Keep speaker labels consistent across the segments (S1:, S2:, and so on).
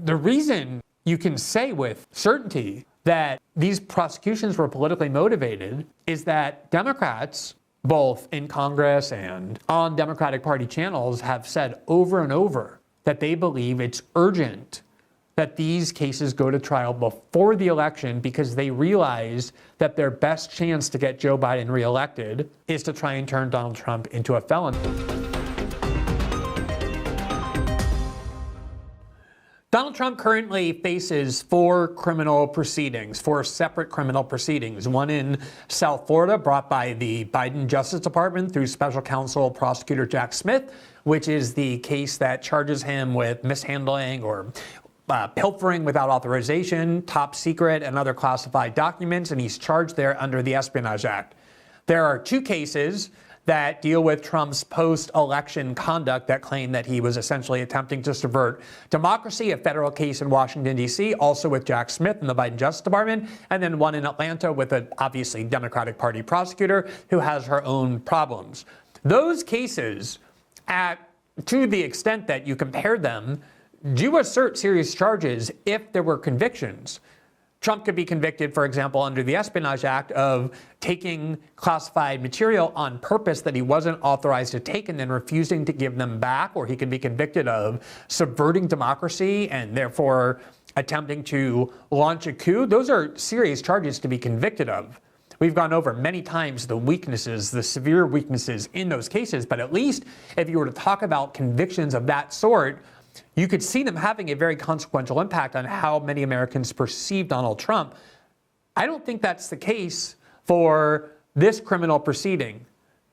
S1: the reason you can say with certainty that these prosecutions were politically motivated is that Democrats, both in Congress and on Democratic Party channels, have said over and over that they believe it's urgent that these cases go to trial before the election because they realize that their best chance to get Joe Biden reelected is to try and turn Donald Trump into a felon. Donald Trump currently faces four separate criminal proceedings. One in South Florida brought by the Biden Justice Department through special counsel prosecutor Jack Smith, which is the case that charges him with mishandling or pilfering without authorization, top secret, and other classified documents, and he's charged there under the Espionage Act. There are two cases that deal with Trump's post-election conduct that claim that he was essentially attempting to subvert democracy, a federal case in Washington, D.C., also with Jack Smith in the Biden Justice Department, and then one in Atlanta with an obviously Democratic Party prosecutor who has her own problems. Those cases, to the extent that you compare them, do assert serious charges if there were convictions. Trump could be convicted, for example, under the Espionage Act of taking classified material on purpose that he wasn't authorized to take and then refusing to give them back, or he could be convicted of subverting democracy and therefore attempting to launch a coup. Those are serious charges to be convicted of. We've gone over many times the weaknesses, the severe weaknesses in those cases, but at least if you were to talk about convictions of that sort, you could see them having a very consequential impact on how many Americans perceive Donald Trump. I don't think that's the case for this criminal proceeding,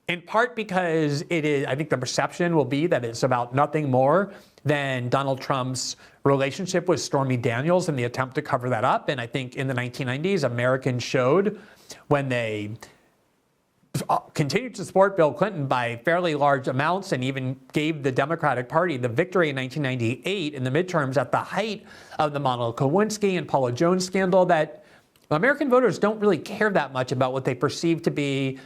S1: in part because I think the perception will be that it's about nothing more than Donald Trump's relationship with Stormy Daniels and the attempt to cover that up. And I think in the 1990s, Americans showed when they continued to support Bill Clinton by fairly large amounts and even gave the Democratic Party the victory in 1998 in the midterms at the height of the Monica Lewinsky and Paula Jones scandal, that American voters don't really care that much about what they perceive to be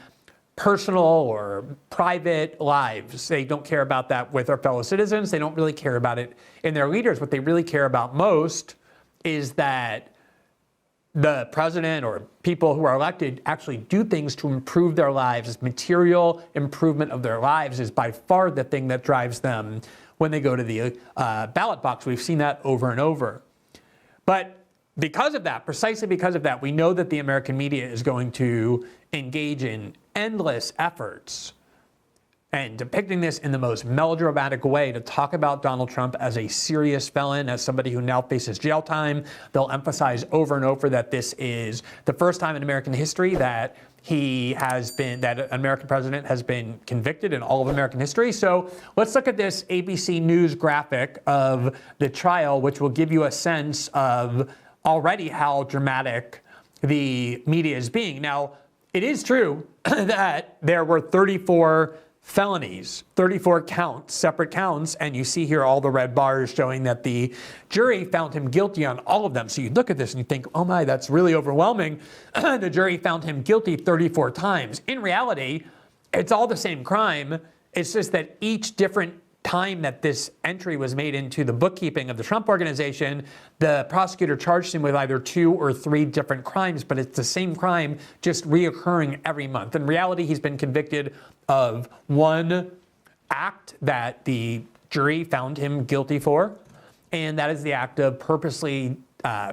S1: personal or private lives. They don't care about that with their fellow citizens. They don't really care about it in their leaders. What they really care about most is that the president or people who are elected actually do things to improve their lives. Material improvement of their lives is by far the thing that drives them when they go to the ballot box. We've seen that over and over. But because of that, precisely because of that, we know that the American media is going to engage in endless efforts and depicting this in the most melodramatic way to talk about Donald Trump as a serious felon, as somebody who now faces jail time. They'll emphasize over and over that this is the first time in American history that an American president has been convicted in all of American history. So let's look at this ABC News graphic of the trial, which will give you a sense of already how dramatic the media is being. Now, it is true that there were 34 felonies, 34 counts, separate counts, and you see here all the red bars showing that the jury found him guilty on all of them. So you look at this and you think, oh my, that's really overwhelming. The jury found him guilty 34 times. In reality, it's all the same crime. It's just that each different time that this entry was made into the bookkeeping of the Trump organization, the prosecutor charged him with either 2 or 3 different crimes, but it's the same crime just reoccurring every month. In reality, he's been convicted of one act that the jury found him guilty for, and that is the act of purposely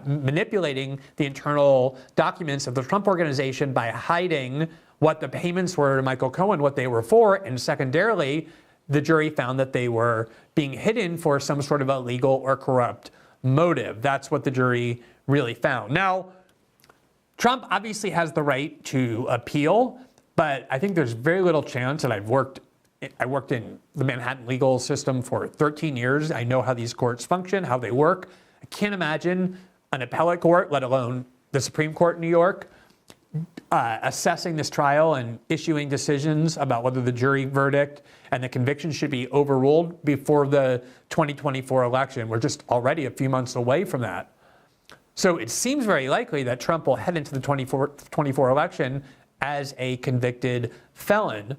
S1: manipulating the internal documents of the Trump organization by hiding what the payments were to Michael Cohen, what they were for, and secondarily, the jury found that they were being hidden for some sort of illegal or corrupt motive. That's what the jury really found. Now, Trump obviously has the right to appeal, but I think there's very little chance, and I worked in the Manhattan legal system for 13 years. I know how these courts function, how they work. I can't imagine an appellate court, let alone the Supreme Court in New York, assessing this trial and issuing decisions about whether the jury verdict and the conviction should be overruled before the 2024 election. We're just already a few months away from that. So it seems very likely that Trump will head into the 24 election as a convicted felon.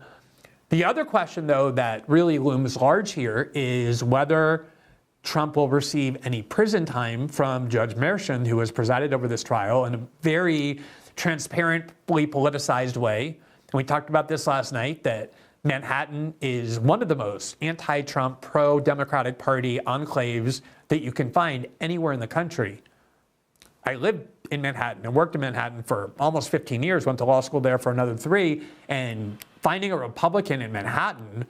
S1: The other question, though, that really looms large here is whether Trump will receive any prison time from Judge Merchan, who has presided over this trial in a very transparently politicized way. And we talked about this last night, that Manhattan is one of the most anti-Trump, pro-Democratic Party enclaves that you can find anywhere in the country. I lived in Manhattan and worked in Manhattan for almost 15 years, went to law school there for another 3, and finding a Republican in Manhattan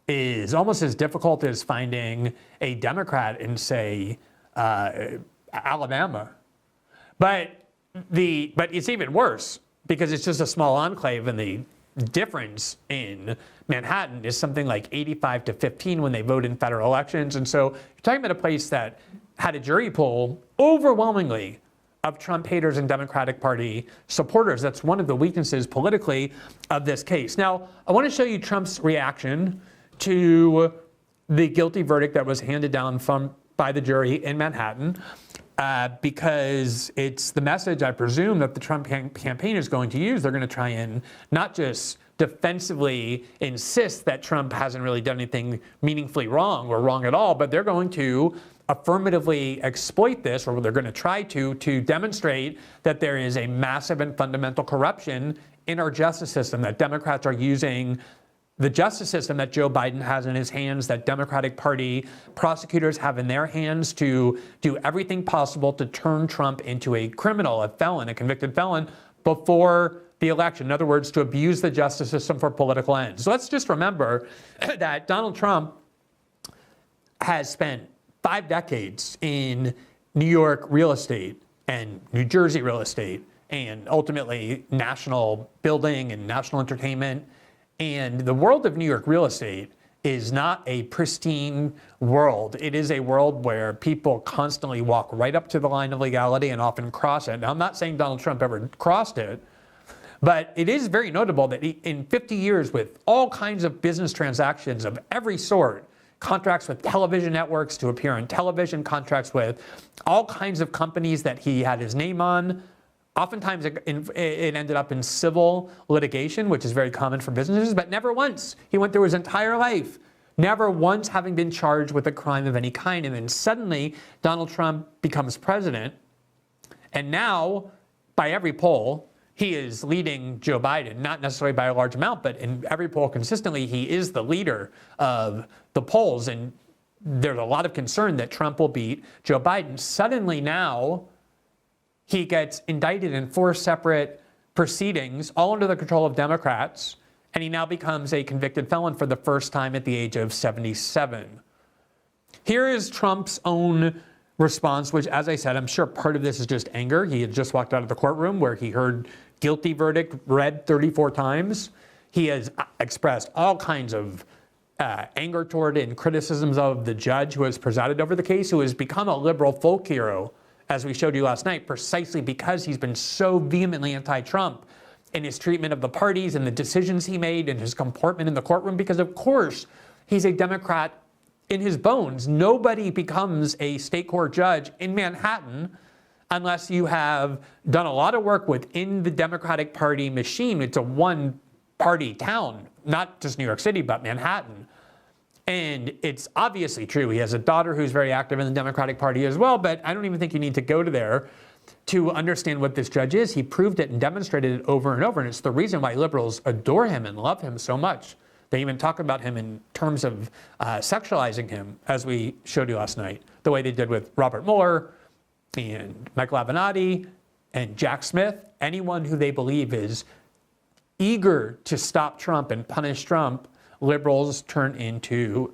S1: is almost as difficult as finding a Democrat in, say, Alabama. But it's even worse because it's just a small enclave, and the difference in Manhattan is something like 85 to 15 when they vote in federal elections. And so you're talking about a place that had a jury pool overwhelmingly of Trump haters and Democratic Party supporters. That's one of the weaknesses politically of this case. Now, I want to show you Trump's reaction to the guilty verdict that was handed down by the jury in Manhattan, because it's the message, I presume, that the Trump campaign is going to use. They're going to try and not just defensively insist that Trump hasn't really done anything meaningfully wrong or wrong at all, but they're going to affirmatively exploit this, or they're going to try to demonstrate that there is a massive and fundamental corruption in our justice system, that Democrats are using the justice system that Joe Biden has in his hands, that Democratic Party prosecutors have in their hands, to do everything possible to turn Trump into a criminal, a felon, a convicted felon before the election. In other words, to abuse the justice system for political ends. So let's just remember that Donald Trump has spent 5 decades in New York real estate and New Jersey real estate and ultimately national building and national entertainment. And the world of New York real estate is not a pristine world. It is a world where people constantly walk right up to the line of legality and often cross it. Now, I'm not saying Donald Trump ever crossed it, but it is very notable that in 50 years, with all kinds of business transactions of every sort, contracts with television networks to appear on television, contracts with all kinds of companies that he had his name on, oftentimes it ended up in civil litigation, which is very common for businesses, but never once. He went through his entire life, never once having been charged with a crime of any kind. And then suddenly Donald Trump becomes president. And now, by every poll, he is leading Joe Biden, not necessarily by a large amount, but in every poll consistently, he is the leader of the polls. And there's a lot of concern that Trump will beat Joe Biden. Suddenly now, he gets indicted in 4 separate proceedings, all under the control of Democrats, and he now becomes a convicted felon for the first time at the age of 77. Here is Trump's own response, which, as I said, I'm sure part of this is just anger. He had just walked out of the courtroom where he heard guilty verdict read 34 times. He has expressed all kinds of anger toward and criticisms of the judge who has presided over the case, who has become a liberal folk hero, as we showed you last night, precisely because he's been so vehemently anti-Trump in his treatment of the parties and the decisions he made and his comportment in the courtroom, because of course he's a Democrat in his bones. Nobody becomes a state court judge in Manhattan unless you have done a lot of work within the Democratic Party machine. It's a one-party town, not just New York City, but Manhattan. And it's obviously true. He has a daughter who's very active in the Democratic Party as well, but I don't even think you need to go to there to understand what this judge is. He proved it and demonstrated it over and over, and it's the reason why liberals adore him and love him so much. They even talk about him in terms of sexualizing him, as we showed you last night, the way they did with Robert Mueller and Michael Avenatti and Jack Smith, anyone who they believe is eager to stop Trump and punish Trump. Liberals turn into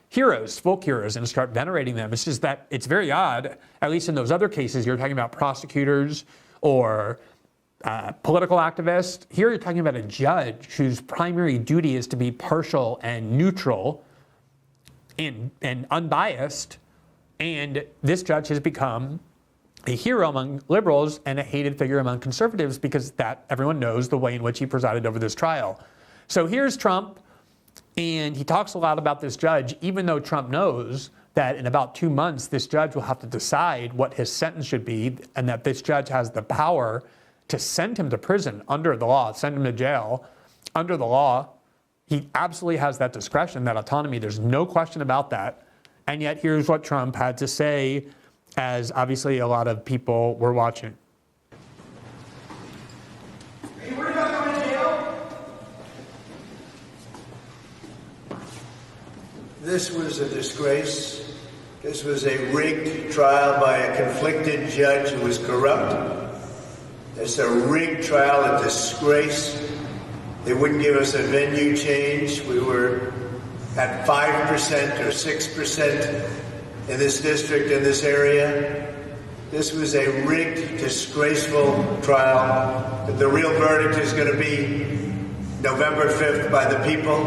S1: heroes, folk heroes, and start venerating them. It's just that it's very odd, at least in those other cases, you're talking about prosecutors or political activists. Here you're talking about a judge whose primary duty is to be partial and neutral and unbiased. And this judge has become a hero among liberals and a hated figure among conservatives because that everyone knows the way in which he presided over this trial. So here's Trump. And he talks a lot about this judge, even though Trump knows that in about 2 months, this judge will have to decide what his sentence should be, and that this judge has the power to send him to prison under the law, send him to jail under the law. He absolutely has that discretion, that autonomy. There's no question about that. And yet here's what Trump had to say, as obviously a lot of people were watching.
S2: Are you worried about going to jail?
S3: This was a disgrace. This was a rigged trial by a conflicted judge who was corrupt. It's a rigged trial, a disgrace. They wouldn't give us a venue change. We were at 5% or 6% in this district, in this area. This was a rigged, disgraceful trial. The real verdict is going to be November 5th by the people.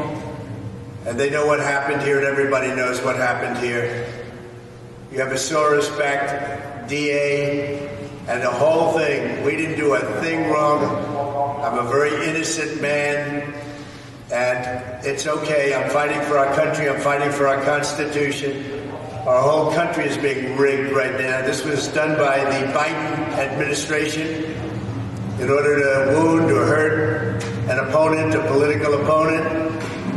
S3: And they know what happened here, and everybody knows what happened here. You have a Soros-backed DA and the whole thing. We didn't do a thing wrong. I'm a very innocent man. And it's okay. I'm fighting for our country. I'm fighting for our Constitution. Our whole country is being rigged right now. This was done by the Biden administration in order to wound or hurt an opponent, a political opponent.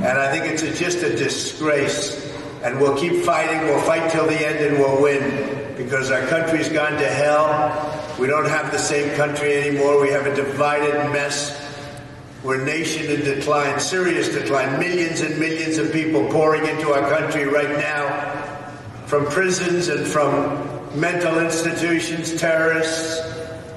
S3: And I think it's just a disgrace. And we'll keep fighting. We'll fight till the end and we'll win because our country's gone to hell. We don't have the same country anymore. We have a divided mess. We're a nation in decline, serious decline. Millions and millions of people pouring into our country right now from prisons and from mental institutions, terrorists,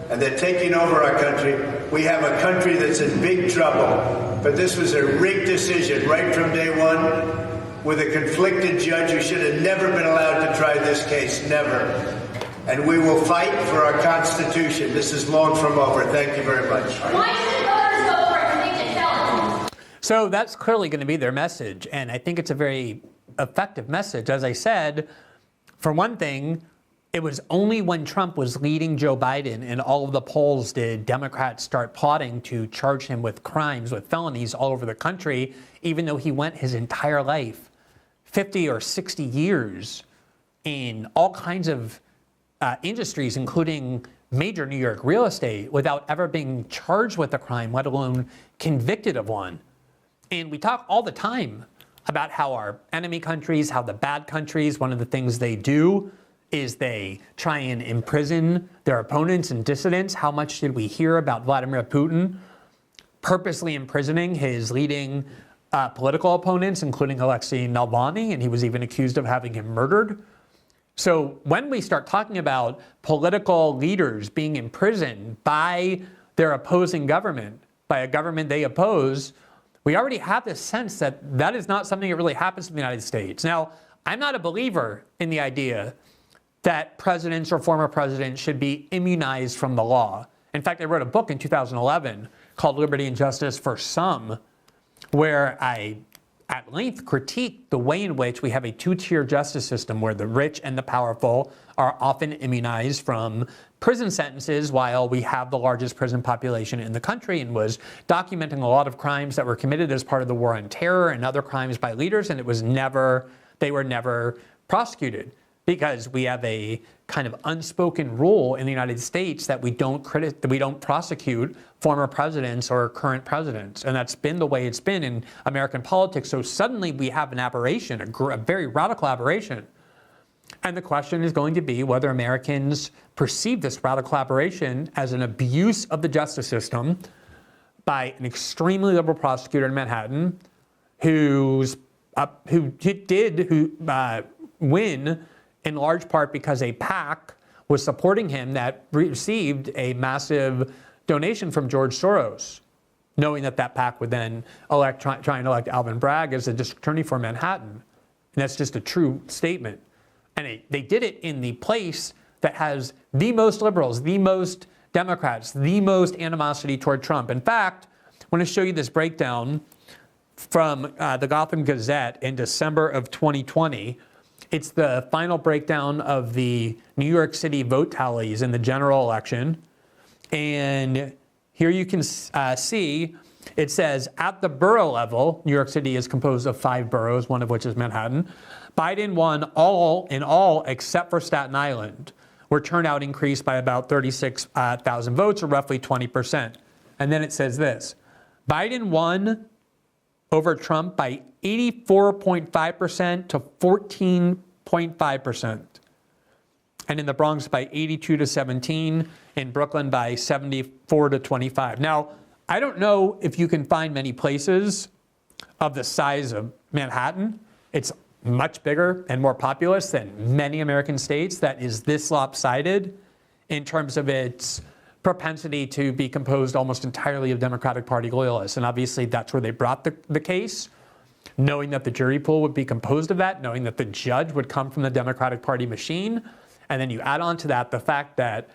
S3: and they're taking over our country. We have a country that's in big trouble, but this was a rigged decision right from day one with a conflicted judge who should have never been allowed to try this case, never. And we will fight for our Constitution. This is long from over. Thank you very much.
S2: Why should voters vote for a convicted felon?
S1: So that's clearly going to be their message, and I think it's a very effective message. As I said, for one thing, it was only when Trump was leading Joe Biden in all of the polls did Democrats start plotting to charge him with crimes, with felonies all over the country, even though he went his entire life, 50 or 60 years, in all kinds of industries, including major New York real estate, without ever being charged with a crime, let alone convicted of one. And we talk all the time about how our enemy countries, how the bad countries, one of the things they do is they try and imprison their opponents and dissidents. How much did we hear about Vladimir Putin purposely imprisoning his leading political opponents, including Alexei Navalny, and he was even accused of having him murdered? So when we start talking about political leaders being imprisoned by their opposing government, by a government they oppose, we already have this sense that that is not something that really happens in the United States. Now, I'm not a believer in the idea that presidents or former presidents should be immunized from the law. In fact, I wrote a book in 2011 called Liberty and Justice for Some, where I at length critique the way in which we have a two-tier justice system where the rich and the powerful are often immunized from prison sentences while we have the largest prison population in the country, and was documenting a lot of crimes that were committed as part of the war on terror and other crimes by leaders, and they were never prosecuted because we have a kind of unspoken rule in the United States that we don't prosecute former presidents or current presidents. And that's been the way it's been in American politics. So suddenly we have an aberration, a very radical aberration. And the question is going to be whether Americans perceive this radical aberration as an abuse of the justice system by an extremely liberal prosecutor in Manhattan who win in large part because a PAC was supporting him that received a massive donation from George Soros, knowing that PAC would then try and elect Alvin Bragg as the district attorney for Manhattan. And that's just a true statement. And they did it in the place that has the most liberals, the most Democrats, the most animosity toward Trump. In fact, I want to show you this breakdown from the Gotham Gazette in December of 2020. It's the final breakdown of the New York City vote tallies in the general election. And here you can see it says at the borough level, New York City is composed of 5 boroughs, one of which is Manhattan. Biden won in all except for Staten Island, where turnout increased by about 36,000 votes, or roughly 20%. And then it says this: Biden won over Trump by 84.5% to 0.5%. And in the Bronx by 82 to 17, in Brooklyn by 74 to 25. Now, I don't know if you can find many places of the size of Manhattan. It's much bigger and more populous than many American states that is this lopsided in terms of its propensity to be composed almost entirely of Democratic Party loyalists. And obviously that's where they brought the case, knowing that the jury pool would be composed of that, knowing that the judge would come from the Democratic Party machine. And then you add on to that the fact that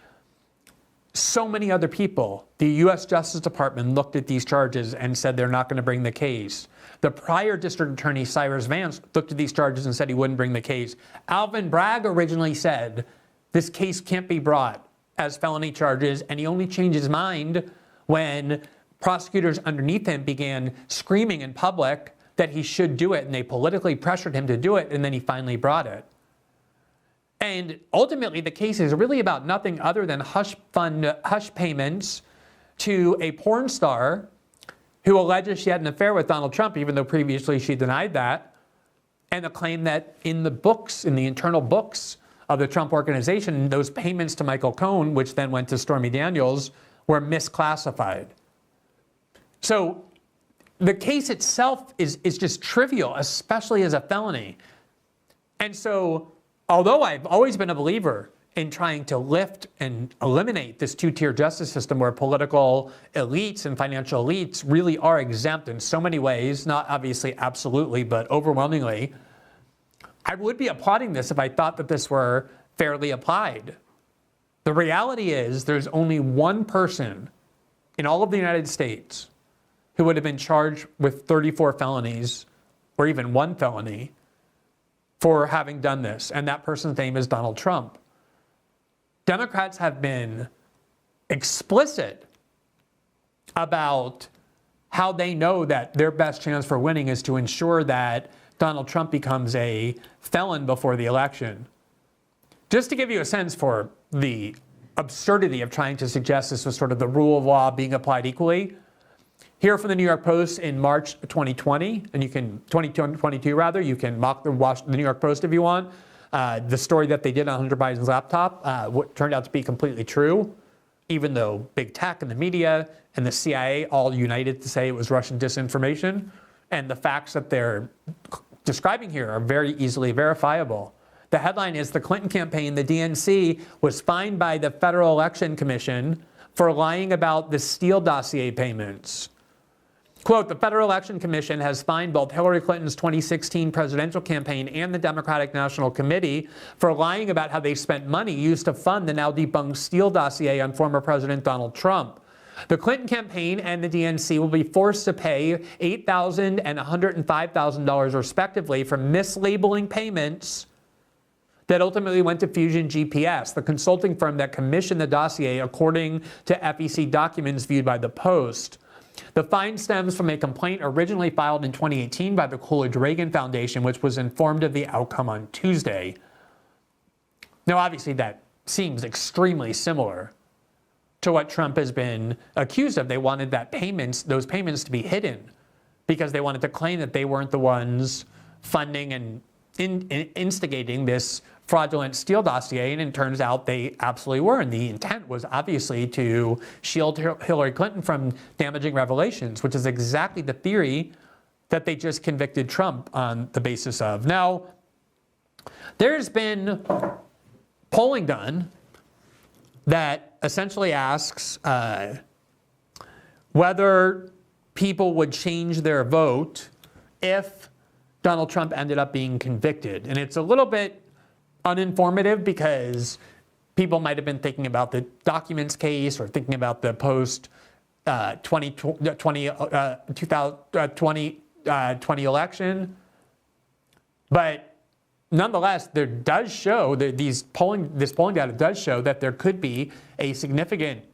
S1: so many other people, the U.S. Justice Department looked at these charges and said they're not going to bring the case. The prior district attorney, Cyrus Vance, looked at these charges and said he wouldn't bring the case. Alvin Bragg originally said this case can't be brought as felony charges, and he only changed his mind when prosecutors underneath him began screaming in public that he should do it, and they politically pressured him to do it, and then he finally brought it. And ultimately, the case is really about nothing other than hush payments to a porn star who alleges she had an affair with Donald Trump, even though previously she denied that, and a claim that in the books, in the internal books of the Trump organization, those payments to Michael Cohen, which then went to Stormy Daniels, were misclassified. So the case itself is just trivial, especially as a felony. And so, although I've always been a believer in trying to lift and eliminate this two-tier justice system where political elites and financial elites really are exempt in so many ways, not obviously absolutely, but overwhelmingly, I would be applauding this if I thought that this were fairly applied. The reality is there's only one person in all of the United States who would have been charged with 34 felonies or even one felony for having done this, and that person's name is Donald Trump. Democrats have been explicit about how they know that their best chance for winning is to ensure that Donald Trump becomes a felon before the election. Just to give you a sense for the absurdity of trying to suggest this was sort of the rule of law being applied equally, here from the New York Post in March 2020, and you can, 2022 rather, you can mock the New York Post if you want. The story that they did on Hunter Biden's laptop what turned out to be completely true, even though big tech and the media and the CIA all united to say it was Russian disinformation. And the facts that they're describing here are very easily verifiable. The headline is the Clinton campaign, the DNC, was fined by the Federal Election Commission for lying about the Steele dossier payments. Quote, the Federal Election Commission has fined both Hillary Clinton's 2016 presidential campaign and the Democratic National Committee for lying about how they spent money used to fund the now debunked Steele dossier on former President Donald Trump. The Clinton campaign and the DNC will be forced to pay $8,000 and $105,000 respectively for mislabeling payments that ultimately went to Fusion GPS, the consulting firm that commissioned the dossier according to FEC documents viewed by the Post. The fine stems from a complaint originally filed in 2018 by the Coolidge-Reagan Foundation, which was informed of the outcome on Tuesday. Now, obviously, that seems extremely similar to what Trump has been accused of. They wanted those payments to be hidden because they wanted to claim that they weren't the ones funding and instigating this fraudulent Steele dossier, and it turns out they absolutely were. And the intent was obviously to shield Hillary Clinton from damaging revelations, which is exactly the theory that they just convicted Trump on the basis of. Now, there's been polling done that essentially asks whether people would change their vote if Donald Trump ended up being convicted. And it's a little bit uninformative because people might have been thinking about the documents case or thinking about the post 2020 election. But nonetheless, there does show that this polling data does show that there could be a significant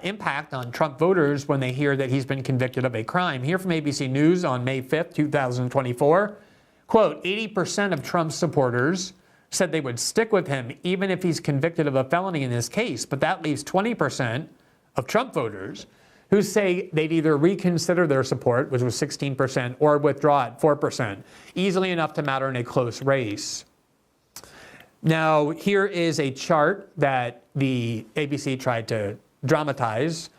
S1: impact on Trump voters when they hear that he's been convicted of a crime. Here from ABC News on May 5th, 2024, quote, 80% of Trump's supporters said they would stick with him even if he's convicted of a felony in this case. But that leaves 20% of Trump voters who say they'd either reconsider their support, which was 16%, or withdraw at 4%, easily enough to matter in a close race. Now, here is a chart that the ABC tried to dramatize,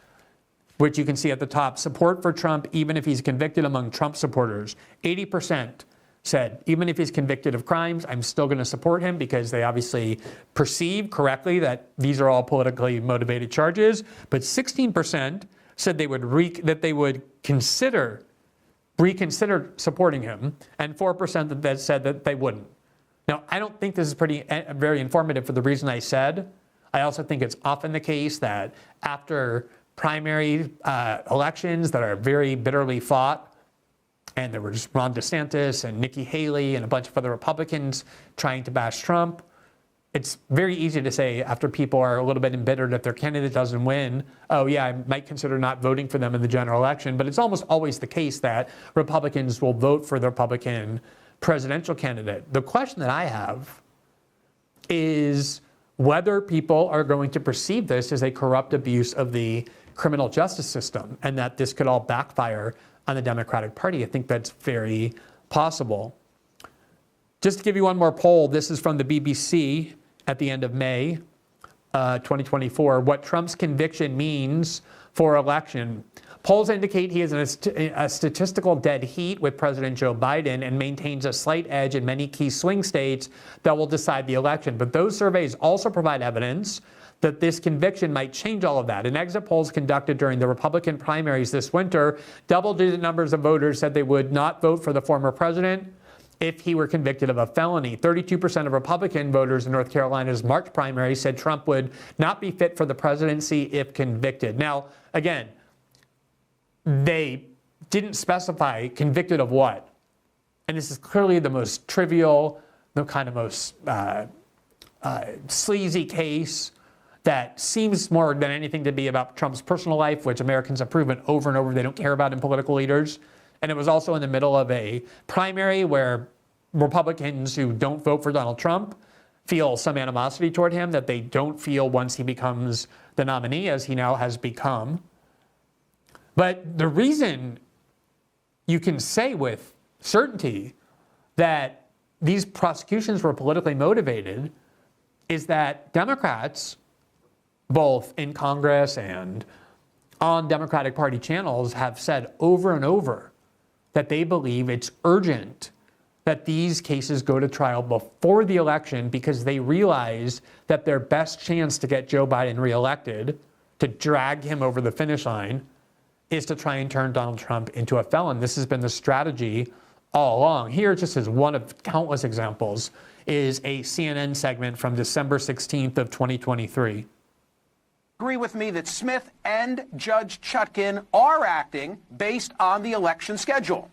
S1: which you can see at the top. Support for Trump, even if he's convicted among Trump supporters. 80% said, even if he's convicted of crimes, I'm still going to support him, because they obviously perceive correctly that these are all politically motivated charges. But 16% said they would reconsider supporting him, and 4% that said that they wouldn't. Now, I don't think this is very informative for the reason I said. I also think it's often the case that after primary elections that are very bitterly fought, and there was Ron DeSantis and Nikki Haley and a bunch of other Republicans trying to bash Trump, it's very easy to say, after people are a little bit embittered if their candidate doesn't win, oh yeah, I might consider not voting for them in the general election. But it's almost always the case that Republicans will vote for the Republican presidential candidate. The question that I have is whether people are going to perceive this as a corrupt abuse of the criminal justice system, and that this could all backfire on the Democratic Party. I think that's very possible. Just to give you one more poll, this is from the BBC at the end of May 2024, what Trump's conviction means for election. Polls indicate he is in a statistical dead heat with President Joe Biden and maintains a slight edge in many key swing states that will decide the election. But those surveys also provide evidence that this conviction might change all of that. In exit polls conducted during the Republican primaries this winter, double-digit numbers of voters said they would not vote for the former president if he were convicted of a felony. 32% of Republican voters in North Carolina's March primary said Trump would not be fit for the presidency if convicted. Now, again, they didn't specify convicted of what. And this is clearly the most trivial, the kind of most sleazy case that seems more than anything to be about Trump's personal life, which Americans have proven over and over they don't care about in political leaders. And it was also in the middle of a primary where Republicans who don't vote for Donald Trump feel some animosity toward him that they don't feel once he becomes the nominee, as he now has become. But the reason you can say with certainty that these prosecutions were politically motivated is that Democrats, both in Congress and on Democratic Party channels, have said over and over that they believe it's urgent that these cases go to trial before the election, because they realize that their best chance to get Joe Biden reelected, to drag him over the finish line, is to try and turn Donald Trump into a felon. This has been the strategy all along. Here, just as one of countless examples, is a CNN segment from December 16th of 2023.
S4: Agree with me that Smith and Judge Chutkan are acting based on the election schedule.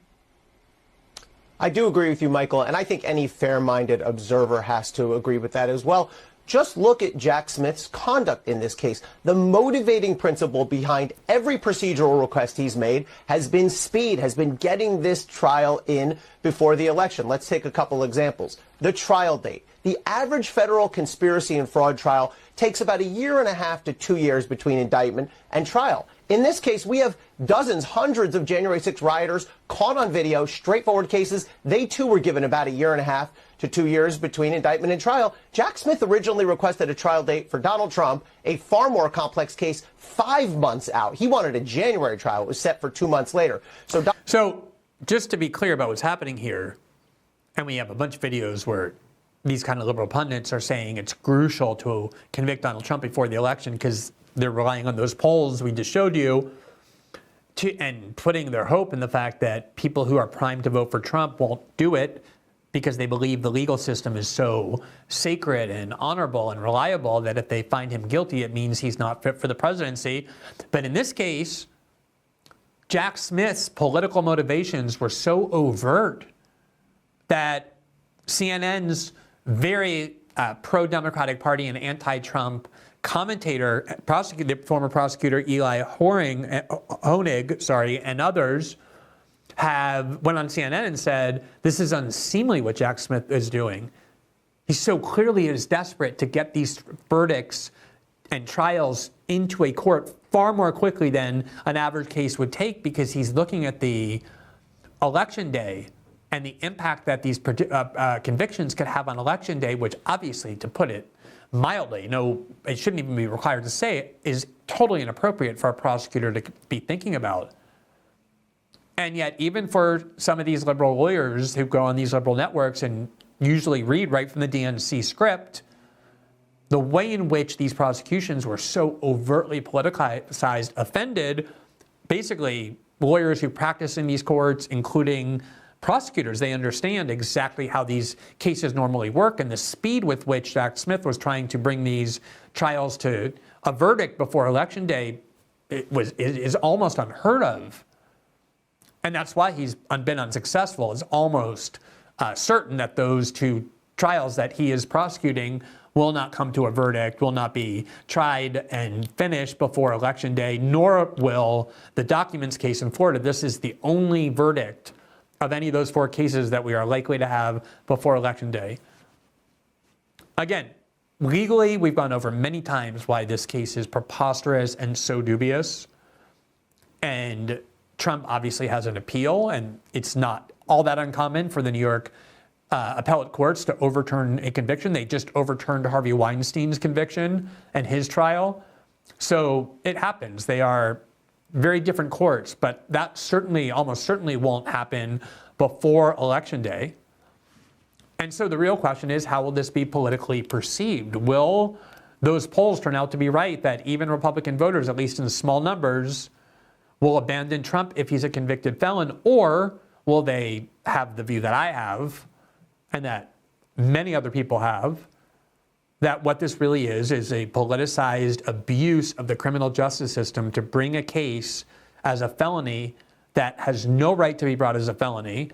S5: I do agree with you, Michael, and I think any fair-minded observer has to agree with that as well. Just look at Jack Smith's conduct in this case. The motivating principle behind every procedural request he's made has been speed, has been getting this trial in before the election. Let's take a couple examples. The trial date. The average federal conspiracy and fraud trial takes about 1.5 to 2 years between indictment and trial. In this case, we have dozens, hundreds of January 6 rioters caught on video, straightforward cases. They, too, were given about 1.5 to 2 years between indictment and trial. Jack Smith originally requested a trial date for Donald Trump, a far more complex case, 5 months out. He wanted a January trial. It was set for 2 months later.
S1: So just to be clear about what's happening here, and we have a bunch of videos where these kind of liberal pundits are saying it's crucial to convict Donald Trump before the election because they're relying on those polls we just showed you and putting their hope in the fact that people who are primed to vote for Trump won't do it because they believe the legal system is so sacred and honorable and reliable that if they find him guilty, it means he's not fit for the presidency. But in this case, Jack Smith's political motivations were so overt that CNN's very pro-Democratic Party and anti-Trump commentator, former prosecutor Eli Honig, and others went on CNN and said, this is unseemly what Jack Smith is doing. He so clearly is desperate to get these verdicts and trials into a court far more quickly than an average case would take because he's looking at the election day and the impact that these convictions could have on Election Day, which obviously, to put it mildly, no, it shouldn't even be required to say it, is totally inappropriate for a prosecutor to be thinking about. And yet, even for some of these liberal lawyers who go on these liberal networks and usually read right from the DNC script, the way in which these prosecutions were so overtly politicized offended basically lawyers who practice in these courts, including prosecutors. They understand exactly how these cases normally work, and the speed with which Jack Smith was trying to bring these trials to a verdict before Election Day is almost unheard of. And that's why he's been unsuccessful. It's almost certain that those two trials that he is prosecuting will not come to a verdict, will not be tried and finished before Election Day, nor will the documents case in Florida. This is the only verdict of any of those 4 cases that we are likely to have before Election Day. Again, legally, we've gone over many times why this case is preposterous and so dubious. And Trump obviously has an appeal, and it's not all that uncommon for the New York appellate courts to overturn a conviction. They just overturned Harvey Weinstein's conviction and his trial. So it happens. They are very different courts, but that certainly, almost certainly won't happen before Election Day. And so the real question is, how will this be politically perceived? Will those polls turn out to be right, that even Republican voters, at least in small numbers, will abandon Trump if he's a convicted felon? Or will they have the view that I have, and that many other people have, that what this really is a politicized abuse of the criminal justice system to bring a case as a felony that has no right to be brought as a felony,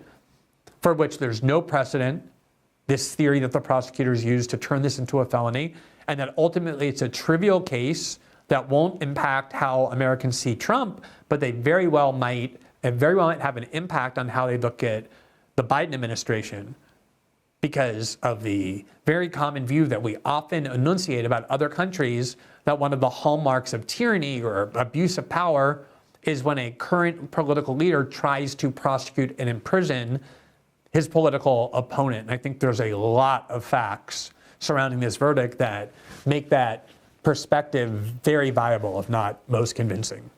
S1: for which there's no precedent, this theory that the prosecutors use to turn this into a felony, and that ultimately it's a trivial case that won't impact how Americans see Trump, but they very well might have an impact on how they look at the Biden administration, because of the very common view that we often enunciate about other countries, that one of the hallmarks of tyranny or abuse of power is when a current political leader tries to prosecute and imprison his political opponent. And I think there's a lot of facts surrounding this verdict that make that perspective very viable, if not most convincing.